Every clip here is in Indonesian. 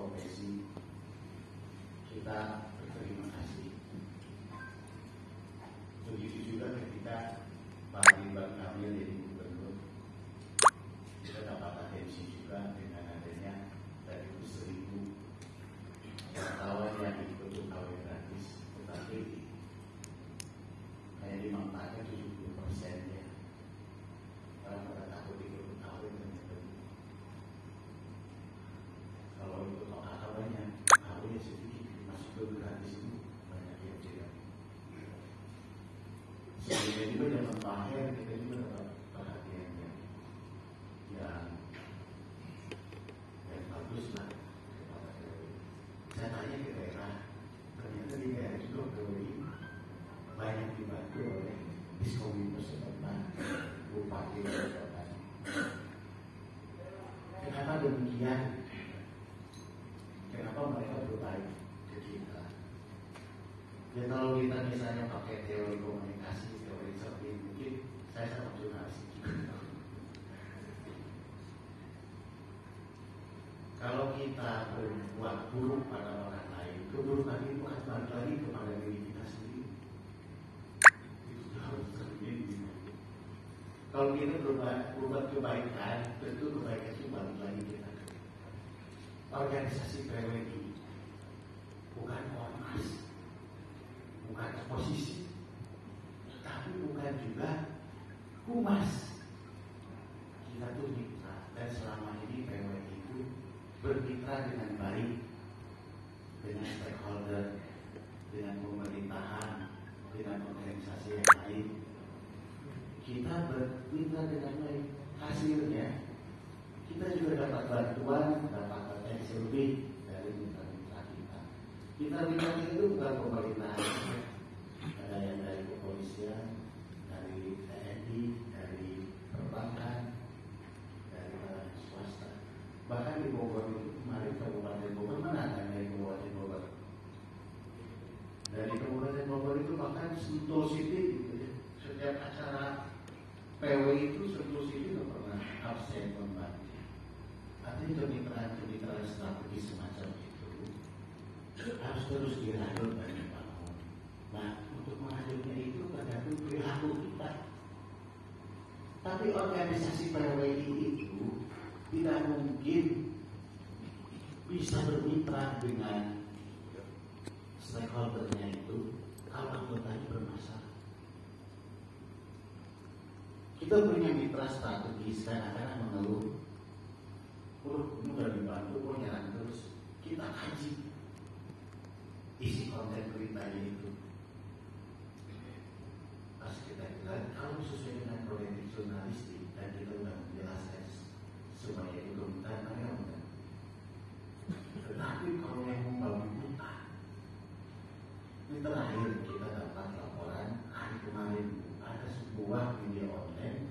profesi, kita berterima kasih. Begitu juga ketika Pak Ridwan Kamil jadi gubernur, kita dapat atensi juga dengan adanya dari 1.000 wartawan yang ikut UKW gratis, tetapi kayak dimanfaatkan 70% ya. Orang pada takut ikut UKW ternyata. Kalau ikut OKK banyak, UKW sedikit, masuk ke gratis itu banyak yang tidak. Sehingga juga zaman terakhir kita juga dapat perhatian yang bagus lah kepada KWI. Saya tanya ke daerah, ternyata di daerah juga KWI banyak dibantu oleh Diskominfo setempat, Bupati Kota. Kenapa demikian? Kenapa mereka berbaik ke kita? Ya kalau kita misalnya pakai teori komunikasi, teori seperti mungkin saya sangat jurnalis. Kalau kita berbuat buruk pada orang lain, keburukan itu akan balik lagi kepada diri kita sendiri. Itu harus terjadi. Kalau kita berbuat kebaikan, tentu kebaikan itu balik lagi kita. Organisasi PWI bukan ormas, bukan oposisi, tapi bukan juga humas. Kita tuh mitra, dan selama ini PWI itu bermitra dengan baik dengan stakeholder, dengan pemerintahan, dengan organisasi yang lain. Kita bermitra dengan baik. Hasilnya kita juga dapat bantuan, dapat atensi lebih dari mitra-mitra kita. Mitra-mitra itu bukan pemerintahan, ada yang dari kepolisian, dari TNI, dari perbankan, dari swasta. Bahkan di Bogor itu kemarin Kabupaten Bogor, mana ada dari Kabupaten Bogor? Dari Kabupaten Bogor itu bahkan Sentul City gitu ya. Setiap acara PW itu Sentul City tidak pernah absen membantu. Artinya kemitraan strategi semacam itu harus terus dirajut dan dibangun. Nah, untuk merajutnya itu tergantung perilaku kita. Tapi organisasi PWI itu tidak mungkin bisa bermitra dengan stakeholdernya itu kalau anggotanya bermasalah. Kita punya mitra strategis kadang-kadang mengeluh, ini udah dibantu, kok nyerang terus. Kita kaji isi konten beritanya itu. Pas kita bilang, kalau sesuai dengan politik jurnalistik dan kita udah menjelaskan supaya itu bukan karyawan. Tetapi kalau yang membabi buta, ini terakhir kita dapat laporan hari kemarin ada sebuah media online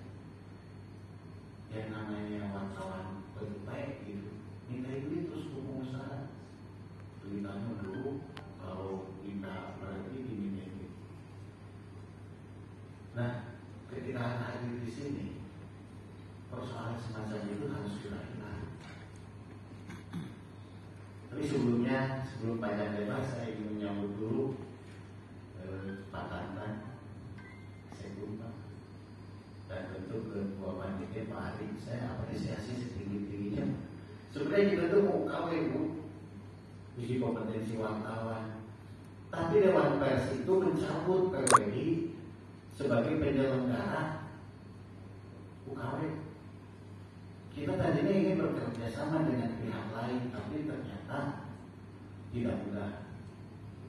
yang namanya wartawan baik gitu, minta duit terus ke pengusaha, beritanya dulu kalau minta berarti diminta duit. Nah, ketika hadir di sini, persoalan semacam itu harus dilakukan. Tapi sebelumnya, sebelum panjang lebar, saya ingin menyambut dulu Pak Tantan, saya lupa, dan tentu ketua panitia Pak Ari. Saya apresiasi setinggi-tingginya. Sebenarnya kita tuh mau KW, uji kompetensi wartawan. Tapi Dewan Pers itu mencabut PWI sebagai penyelenggara UKW. Kita tadinya ingin bekerja sama dengan pihak lain, tapi ternyata tidak mudah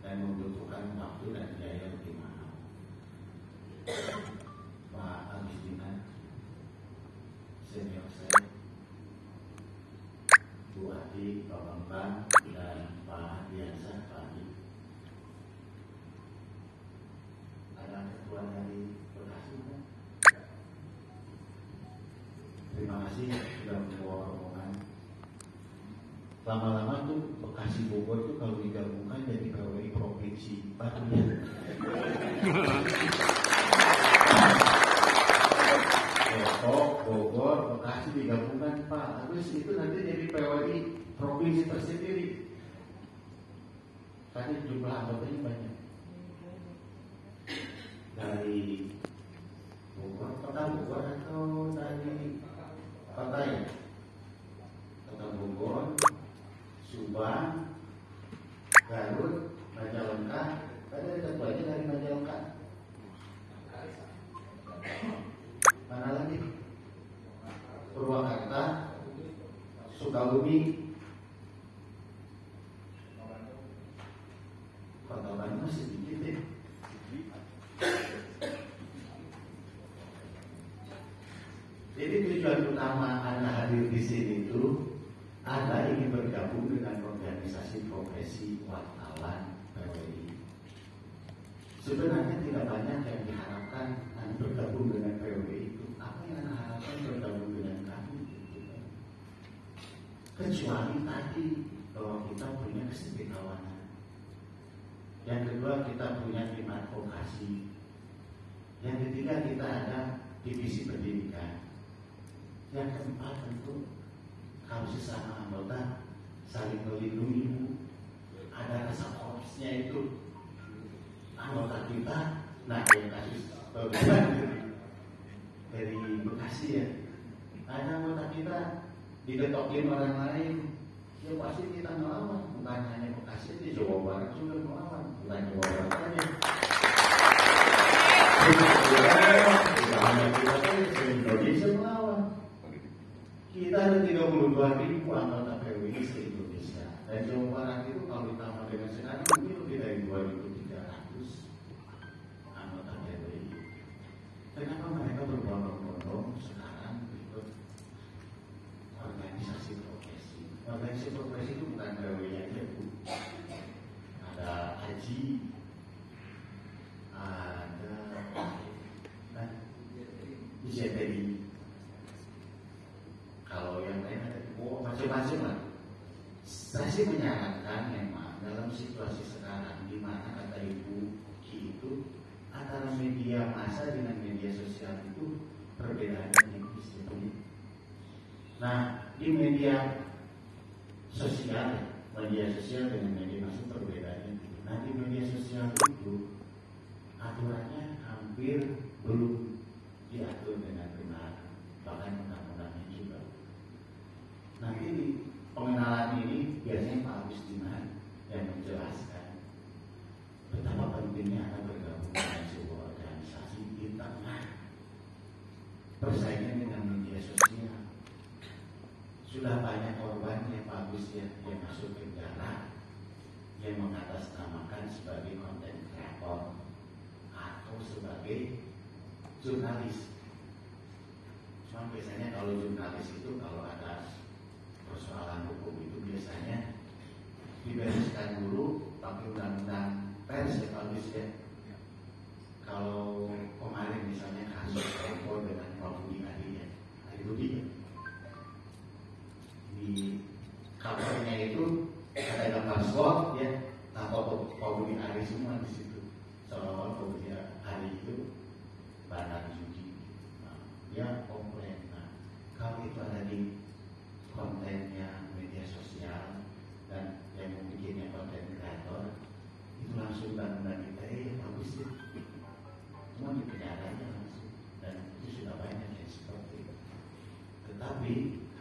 dan membutuhkan waktu dan biaya lebih mahal. Pak Agustina, senior saya, Bu Adi, Pak Bambang, dan Pak Biasa, Pak Adi. Ada ketua dari Bekasi, kan? Terima kasih sudah membawa rombongan. Lama-lama tuh Bekasi Bogor tuh kalau digabungkan jadi PWI provinsi baru ya. Depok, Bogor, Bekasi digabungkan Pak. Habis itu nanti jadi PWI provinsi tersendiri. Karena jumlah anggotanya banyak. Dari Bogor, kota Bogor atau dari kota ya? Kota Bogor, Subang, Garut, Majalengka. Ada ketuanya dari Majalengka. Mana lagi? Purwakarta, Sukabumi, Kota Bandung sedikit deh. Jadi tujuan utama Anda hadir di sini itu Anda ingin bergabung dengan organisasi profesi wartawan PWI. Sebenarnya tidak banyak yang diharapkan Anda bergabung dengan PWI itu. Apa yang Anda harapkan bergabung dengan kami? Kecuali tadi bahwa kita punya kesetiakawanan. Yang kedua kita punya tim advokasi. Yang ketiga kita ada divisi pendidikan. Yang keempat tentu kalau sesama anggota saling melindungi. Ada rasa korupsnya itu anggota kita. Nah yang kasus dari Bekasi ya, ada anggota kita diketokin orang lain, ya pasti kita melawan. Bukan hanya Bekasi, di Jawa Barat juga melawan. Bukan Jawa Barat saja. Tidak hanya kita saja, se-Indonesia melawan. Kita ada 32.000 anggota PWI se-Indonesia. Dan Jawa Barat itu kalau ditambah dengan sekarang mungkin lebih dari 2.300 anggota PWI. Kenapa mereka berbondong-bondong sekarang ikut organisasi profesi? Organisasi profesi itu bukan PWI aja, Bu. Ada haji, ada ICTI. Kalau yang lain ada macam-macam lah. Saya sih menyarankan memang dalam situasi sekarang di mana kata Ibu Ki itu antara media massa dengan media sosial itu perbedaannya tipis. Nah di media sosial dengan media massa perbedaannya. Nah di media sosial itu aturannya hampir belum diatur dengan benar, bahkan undang-undangnya juga. Nanti di pengenalan ini biasanya Pak Agus Diman yang menjelaskan betapa pentingnya Anda bergabung dengan sebuah organisasi di tengah persaingan dengan media sosial. Sudah banyak korbannya Pak Agus yang masuk penjara, yang mengatasnamakan sebagai konten kreator atau sebagai jurnalis. Cuma biasanya kalau jurnalis itu kalau ada persoalan hukum itu biasanya dibereskan dulu pakai undang-undang pers ya Pak Gus ya. Kalau kemarin misalnya kasus Tempo dengan Pak Budi Adi ya, Adi Budi ya, di kabarnya itu ada gambar SWOT ya, tanpa Pak Budi Adi semua di situ. Seolah-olah Pak Budi Adi itu bandar judi. Nah, dia komplain. Nah, kalau itu ada di kontennya media sosial dan yang membuatnya konten kreator itu langsung undang-undang kita bagus sih, cuma di penjaranya langsung, dan itu sudah banyak yang seperti itu. Tetapi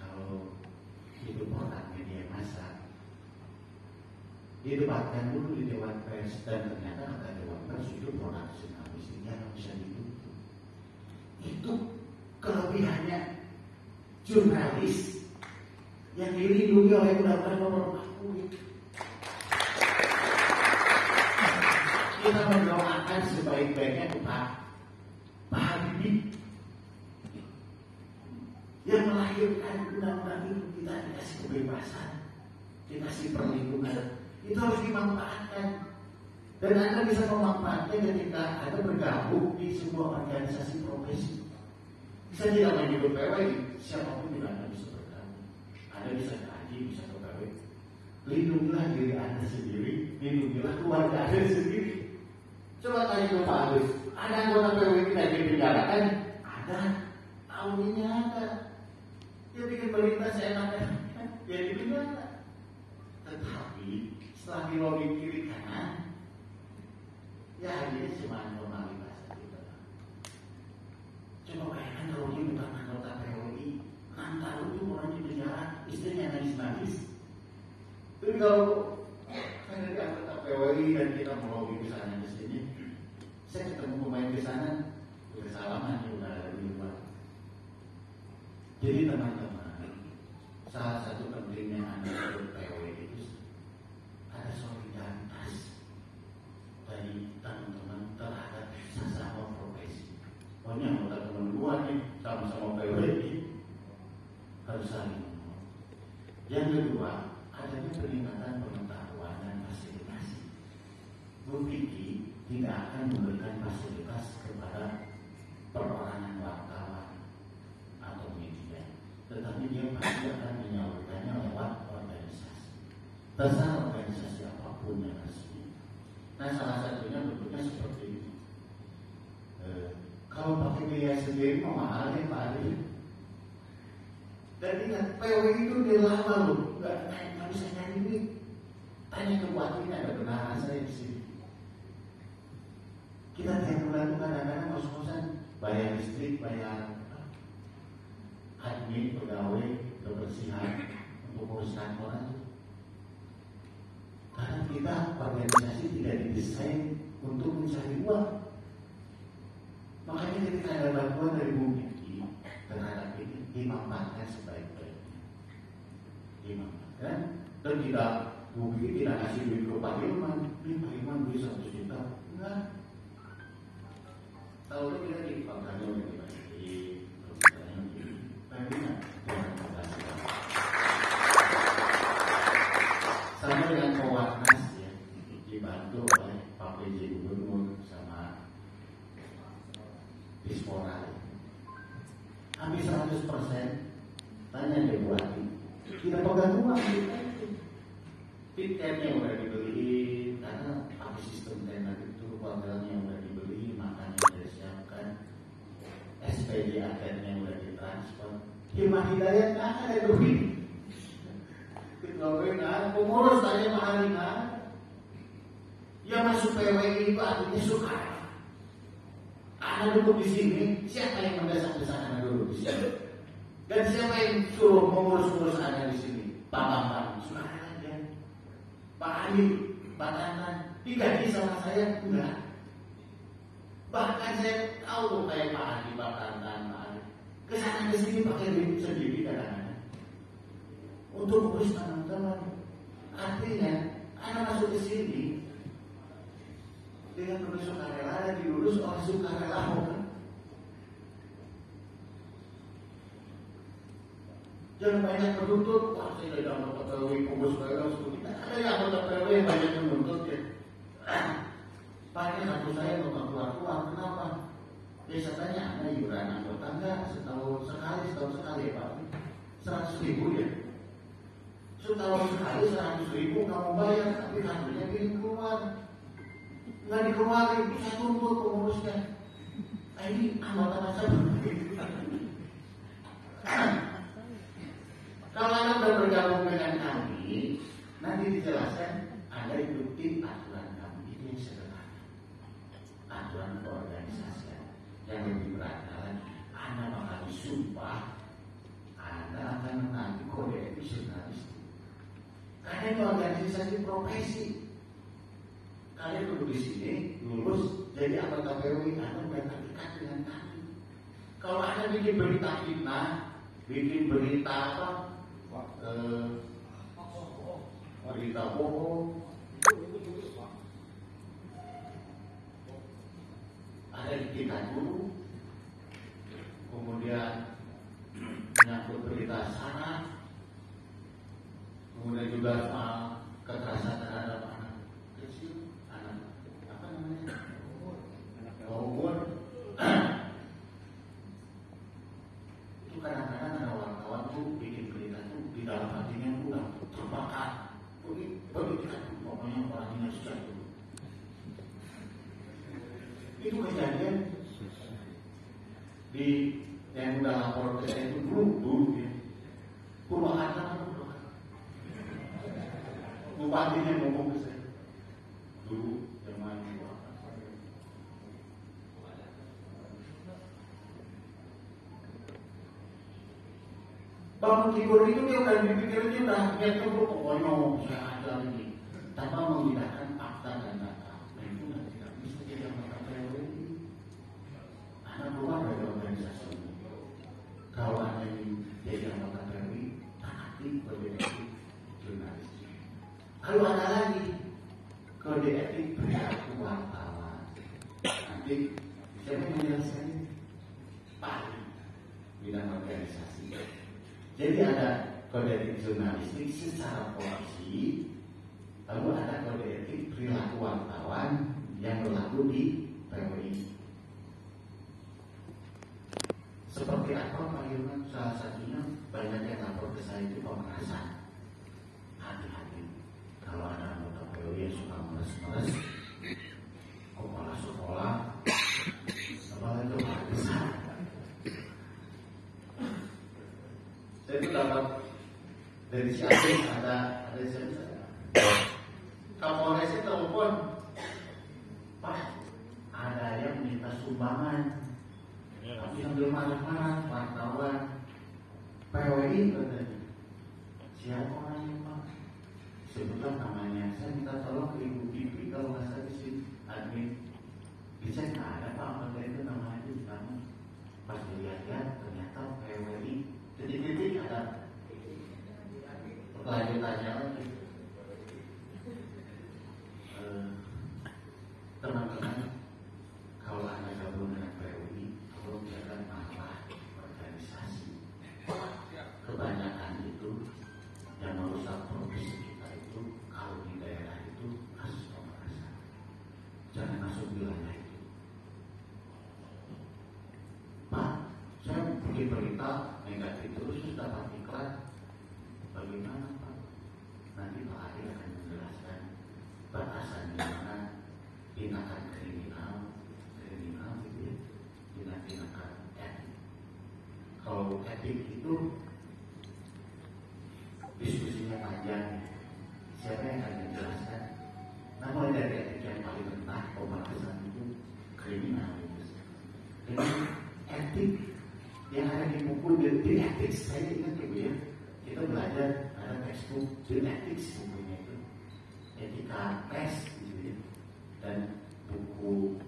kalau itu produk media massa didebatkan dulu di Dewan Pers dan ternyata kata Dewan Pers itu produk jurnalis ini yang bisa ditutup. Itu kelebihannya jurnalis yang dilindungi oleh Undang-Undang Nomor 40. Kita mendoakan sebaik-baiknya Pak Habibie yang melahirkan undang-undang itu. Kita dikasih kebebasan, dikasih perlindungan, itu harus dimanfaatkan. Dan Anda bisa memanfaatkan ketika Anda bergabung di sebuah organisasi profesi. Bisa tidak menyebut PWI, siapapun juga Anda bisa bergabung. Anda bisa kaji, bisa PWI. Lindungilah diri Anda sendiri, lindungilah keluarga Anda sendiri. Coba tanya ke Pak Agus, ada anggota PWI kita yang dipenjarakan? Ada, tahunnya ada. Dia bikin berita seenaknya, dia dipenjara. Tetapi setelah di lobby kiri kanan, ya hanya cuma formalitas saja. Coba bayangkan kalau dia bukan anggota PWI, 6 tahun itu orang di penjara, istrinya nangis-nangis. Tapi kalau saya dari anggota PWI dan kita melobby ke sana ke sini, saya ketemu pemain ke sana, udah salaman ya udah ada di luar. Jadi teman-teman, salah satu pentingnya Anda ikut PWI itu ada solidaritas dari teman-teman terhadap sesama profesi. Pokoknya anggota teman dua nih sama-sama PWI harus saling menolong. Yang kedua, adanya peningkatan pengetahuan dan fasilitasi. Bu Vicky tidak akan memberikan fasilitas kepada perorangan wartawan atau media, tetapi dia pasti akan menyalurkannya lewat organisasi. Terserah organisasi apapun yang resmi. Nah, salah satunya bentuknya seperti ini. Kalau pakai biaya sendiri mahal ya Pak Adi. Dan ingat, PWI itu udah lama loh, nggak bisa nyari duit. Tanya ke Bu Adi, ada benaran saya di sini. Kita tiap bulan tuh kadang-kadang kos-kosan bayar listrik, bayar admin, pegawai, kebersihan untuk ngurus kantor aja. Karena kita organisasi tidak didesain untuk mencari uang. Makanya ketika ada bantuan dari Bu Vicky terhadap ini dimanfaatkan sebaik-baiknya. Dimanfaatkan dan tidak Bu Vicky tidak kasih duit ke Pak Hilman. Ini Pak Hilman duit 1 juta. Enggak. Tahu kita di Pakanya udah dibagi, kemudian bagaimana dengan pembelajaran. Sama dengan Pewarnas ya, dibantu oleh Pak PJ Gubernur sama Dispora. Hampir 100%. Tanya deh Bu Adi, tidak pegang uang tiketnya udah dibeli karena pakai sistem tender itu, hotelnya udah dibeli, makannya udah disiapkan, SPD akhirnya udah ditransfer. Hilman Hidayat kan ada duit. Ketua kan, pengurus tanya mahal kan. Yang masuk PWI itu artinya suka. Anda duduk di sini, siapa yang mendesak-desak Anda duduk di sini? Dan siapa yang suruh mengurus-urus Anda di sini? Pak Bambang, suka aja. Pak Ali, Pak Tanan, digaji sama saya enggak. Bahkan saya tahu tuh kayak Pak Ali, Pak Tanan, Pak Ali. Kesana kesini pakai duit sendiri kadang-kadang. Untuk urus teman-teman. Artinya, Anda masuk ke sini dengan penuh sukarela dan diurus oleh sukarelawan. Jangan banyak menuntut, wah saya tidak mau PWI, pengurus PWI, kita ada yang anggota PWI yang banyak menuntut ya. Pakai kartu saya untuk keluar-keluar, kenapa? Biasanya Anda iuran anggota enggak setahun sekali ya Pak, 100.000 ya. Setahun sekali 100.000 kamu bayar, tapi kartunya kirim keluar. Nggak dikeluarin, saya tuntut pengurusnya. Nah ini anggota masa kalau Anda sudah bergabung dengan kami, nanti dijelaskan Anda ikuti aturan kami. Ini yang sederhana. Aturan keorganisasian. Yang lebih berat adalah Anda bakal disumpah, Anda akan menaati kode etik jurnalistik. Karena itu organisasi profesi. Kalian duduk di sini, lulus, jadi anggota PWI, Anda sudah terikat dengan kami. Kalau Anda bikin berita fitnah, bikin berita apa? Berita bohong, ada kita dulu, kemudian menyangkut berita sara, kemudian juga kekerasan terhadap anak kecil, anak apa namanya, umur. Itu kadang-kadang ada wartawan tuh bikin berita tuh di dalam hatinya udah terbakar. Begitu kan, pokoknya orangnya susah itu. Itu kejadian di yang udah lapor ke saya itu dulu ya. Purwakarta kan bupatinya ngomong ke saya dulu zaman bangun tidur itu dia udah dipikirnya udah lihat tuh pokoknya saya ada lagi tanpa menggunakan fakta dan data. Nah itu tidak bisa jadi anggota PWI. Anak keluar dari organisasi. Kalau ada yang jadi anggota PWI, taati kode etik jurnalistik. Kalau ada lagi kode etik perilaku wartawan, nanti siapa yang menjelaskannya? Pak bidang organisasi. Jadi ada kode etik jurnalistik secara polisi, lalu ada kode etik perilaku wartawan yang berlaku di PWI. Seperti apa Pak Hilman? Salah satunya banyak yang lapor ke saya itu pemerasan. Hati-hati kalau ada anggota PWI yang suka meres-meres kepala sekolah, apalagi kepala besar. Saya itu dapat dari si Aziz ada saya. Kapolresnya telepon, Pak, ada yang minta sumbangan, tapi sambil marah-marah, wartawan, PWI katanya. Siapa orangnya Pak? Sebutkan namanya. Saya minta tolong ke Ibu Pipi kalau nggak salah di sini admin. Bisa nggak ada Pak? Apa itu namanya itu kamu? Pas dilihat ternyata PWI. Jadi ada lanjutannya lagi. Teman-teman, kalau Anda gabung dengan PWI, tolong jangan masalah organisasi. Kebanyakan itu yang merusak profesi kita itu kalau di daerah itu kasus pemerasan. Jangan masuk wilayah itu. Pak, saya bikin berita negatif terus dapat iklan. Bagaimana Pak? Nanti Pak Adi akan menjelaskan batasan di mana tindakan kriminal gitu ya, tindakan etik. Kalau etik itu diskusinya panjang, siapa yang akan menjelaskan? Namun dari etik yang paling rendah pembahasan itu kriminal itu. Jadi etik yang ada di buku di etik, saya ingat dulu ya, kita belajar ada textbook di etik bukunya itu etika pers gitu ya, dan buku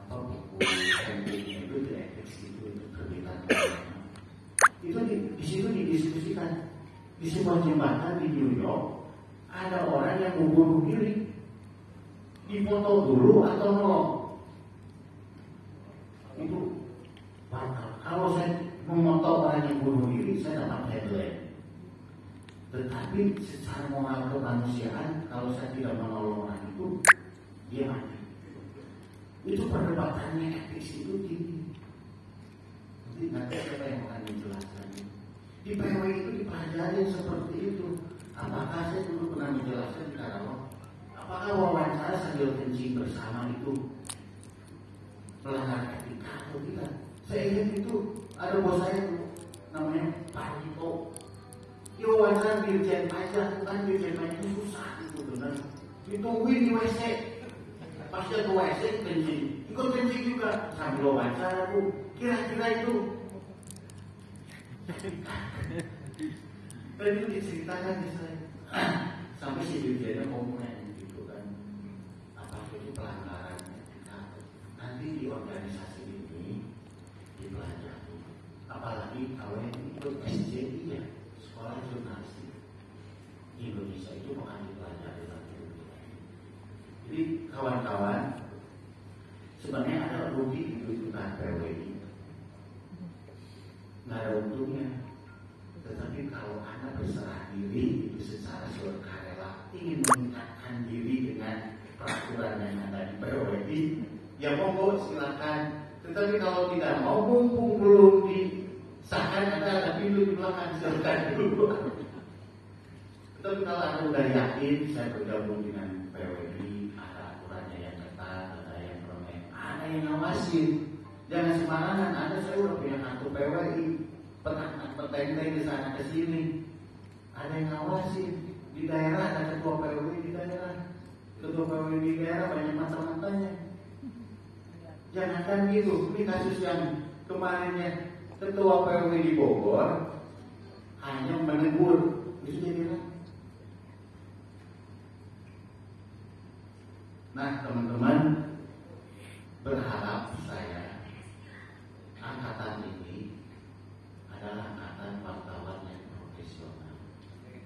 handbooknya itu di etik itu perbedaan itu di situ didiskusikan. Di sebuah jembatan di New York ada orang yang mau bunuh diri, dipoto dulu atau nolong. Itu kalau saya memotong orang yang bunuh diri, saya dapat headline. Tetapi secara moral kemanusiaan, kalau saya tidak menolong orang itu, dia mati. Itu perdebatannya etis itu tinggi. Nanti siapa yang akan menjelaskan? Di PWI itu dipelajari seperti itu. Apakah saya dulu pernah menjelaskan di Karawang? Apakah wawancara sambil kencing bersama itu melanggar etika atau tidak? Saya ingat itu ada bos saya namanya Pak Rito. Dia wawancara dirjen pajak, kan dirjen pajak itu susah itu benar. Ditungguin di WC. Pas dia ke WC kencing, ikut kencing juga sambil wawancara Bu. Kira-kira itu. Dan itu diceritakan di saya. Sampai si dirjennya ngomongnya gitu kan. Apa itu pelanggaran etika? Nanti di organisasi ini dipelajari. Apalagi kalau yang ikut SJI ya, sekolah jurnalistik di Indonesia itu akan dipelajari lagi. Jadi kawan-kawan, sebenarnya ada rugi itu tentang PWI. Nggak ada untungnya. Tetapi kalau Anda berserah diri itu secara sukarela ingin meningkatkan diri dengan peraturan yang ada di PWI, ya monggo silakan. Tetapi kalau tidak mau, mumpung belum disahkan, ada pintu di belakang, silakan dulu. Tetapi kalau Anda sudah yakin saya bergabung dengan PWI, ada aturannya yang ketat, ada yang promen, ada yang ngawasin. Jangan sembarangan. Saya udah punya kartu PWI, petang-petang di sana ke sini, ada yang ngawasin. di daerah ada ketua PW di daerah, ketua PW di daerah banyak mata-matanya. Jangan gitu. Ini kasus yang kemarinnya ketua PW di Bogor hanya menegur, itu dia bilang. Nah teman-teman, berharap saya angkatan ini adalah angkatan wartawan yang profesional.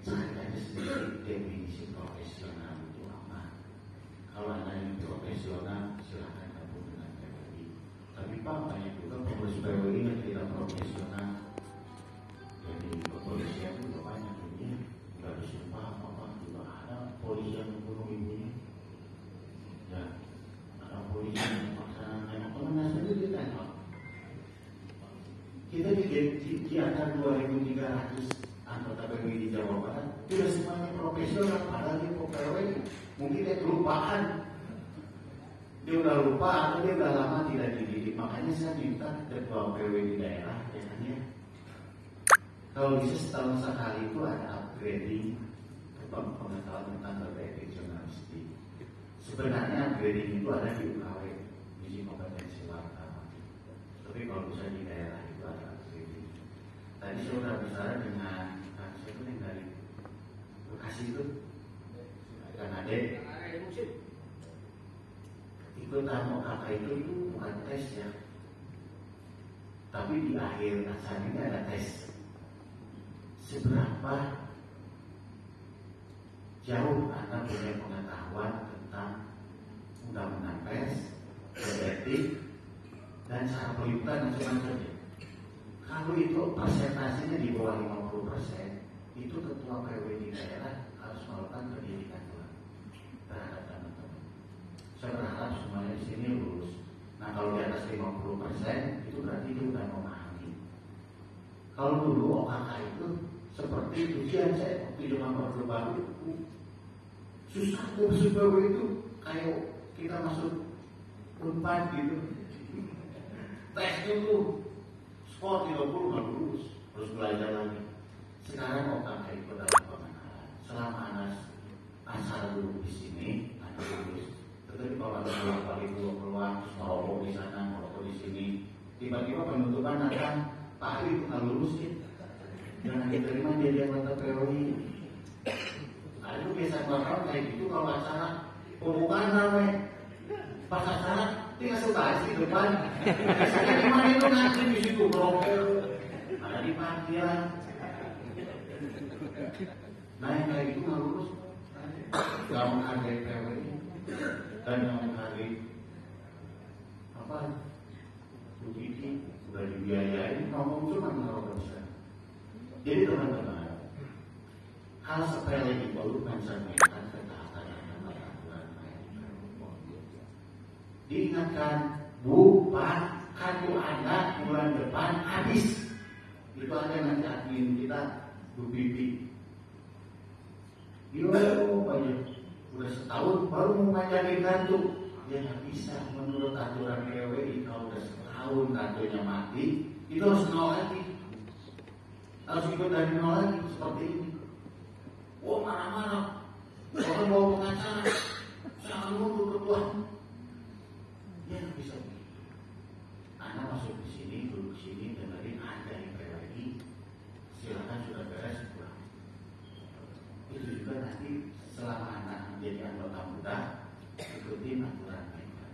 Saya aja sendiri definisi profesional itu apa? Kalau Anda yang profesional silahkan gabung dengan PWI. Tapi Pak, banyak juga pengurus PWI yang tidak profesional. Jadi kepolisian juga banyak ini, nggak disumpah apa juga ada polisi yang membunuh ibunya. Ya, ada polisi yang melaksanakan apa namanya sendiri kan? Kita di antara 2.300 anggota PWI di Jawa Barat tidak semuanya profesional, padahal dia PWI. Mungkin dia kelupaan, dia udah lupa atau dia udah lama tidak dididik. Makanya saya minta ketua PWI di daerah, ya, kalau bisa setahun sekali itu ada upgrading pengetahuan tentang berbagai jurnalistik. Sebenarnya upgrading itu ada di UKW, uji kompetensi wartawan. Tapi kalau bisa di daerah itu ada upgrading. Tadi saya sudah bicara dengan siapa yang dari Bekasi itu, kan Ade. Ikutan OKK itu bukan tes ya, tapi di akhir acara ini ada tes. Seberapa jauh Anda punya pengetahuan tentang undang-undang pers, etik, dan cara peliputan dan sebagainya. Kalau itu persentasenya di bawah 50%, itu ketua PW di daerah harus melakukan pendidikan terhadap teman-teman. Saya berharap semuanya di sini lulus. Nah kalau di atas 50%, itu berarti dia sudah memahami. Kalau dulu OKK itu seperti ujian saya waktu zaman Orde Baru, susah masuk PW itu kayak kita masuk Unpad gitu. Tes dulu, skor 30 nggak lulus, harus belajar lagi. Sekarang OKK itu dalam pengenalan. Selama Anda asal dulu di sini, Anda lulus. Tetapi kalau Anda keluar, terus merokok di sana, merokok di sini, tiba-tiba penutupan akan Pak Ari itu nggak lulus gitu. Jangan diterima jadi anggota PWI. Nah, itu biasa bakal kayak gitu kalau acara pembukaan namanya. Pas acara tinggal sutasi di depan. Biasanya di mana itu nanti di situ merokok. Ada di parkiran. Nah yang kayak gitu nggak lulus. Gak menghargai PWI dan yang menghargai apa? Bu Kiki udah dibiayain ngomong cuma ngerokok bisa. Jadi teman-teman, hal sepele itu mencerminkan ketaatan dan peraturan diingatkan, Bu, Pak, kartu Anda bulan depan habis. Itu ada nanti admin kita, Bu Bibi. Yo, banyak udah setahun baru mau ngajarin kartu. Ya nggak bisa menurut aturan PWI kalau udah setahun kartunya mati, itu harus nol lagi. Harus ikut dari nol lagi seperti ini. Oh marah-marah, orang bawa pengacara, saya akan mundur ketua. Ya nggak bisa. Anda masuk di sini, duduk di sini, dengerin aja di PWI. Silakan sudah beres pulang. Itu juga nanti selama Anda menjadi anggota muda, ikutin aturan mereka.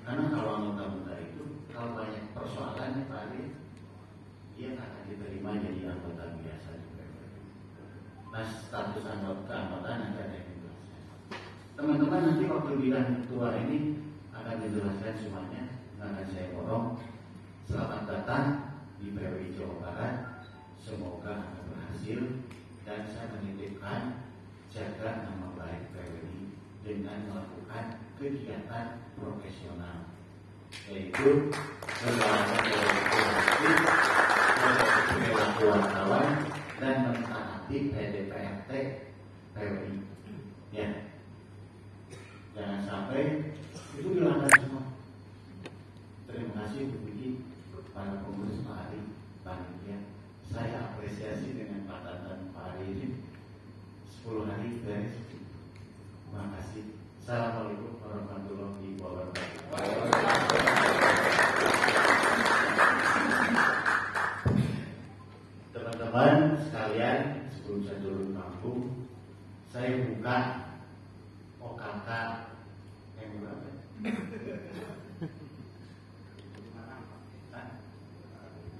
Karena kalau anggota muda itu, kalau banyak persoalannya Pak Ali, dia akan diterima jadi anggota biasa juga. Nah, status anggota nanti ada yang dijelaskan. Teman-teman nanti waktu bilang ketua ini akan dijelaskan semuanya. Akan saya borong. Selamat datang di PWI Jawa Barat. Semoga Anda berhasil dan saya menitipkan jaga nama baik PWI dengan melakukan kegiatan profesional, yaitu perilaku wartawan dan mentaati PDPRT PWI. Ya, jangan sampai itu dilanggar semua. Terima kasih Bu Vicky, para pengurus Pak Ari, panitia. Saya apresiasi dengan Pak Tatan Pak Ari ini 10 hari Assalamualaikum warahmatullahi wabarakatuh. Teman-teman sekalian, sebelum saya turun panggung, saya buka OKK yang berapa?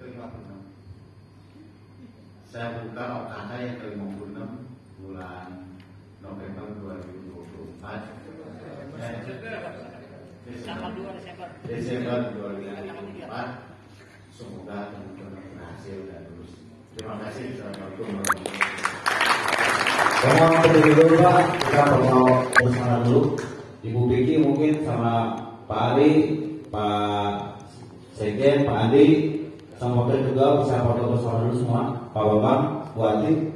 Ke-56. Saya buka OKK yang ke-56 bulan November 2024. Desember 2024. Semoga teman-teman berhasil dan lulus. Terima kasih. Assalamualaikum warahmatullahi wabarakatuh. Dulu Pak, kita mau bersama dulu. Ibu Vicky mungkin sama Pak Ali, Pak Sekjen, Pak Andi, sama wakil juga bisa foto bersama dulu semua. Pak Bambang, Bu Ati.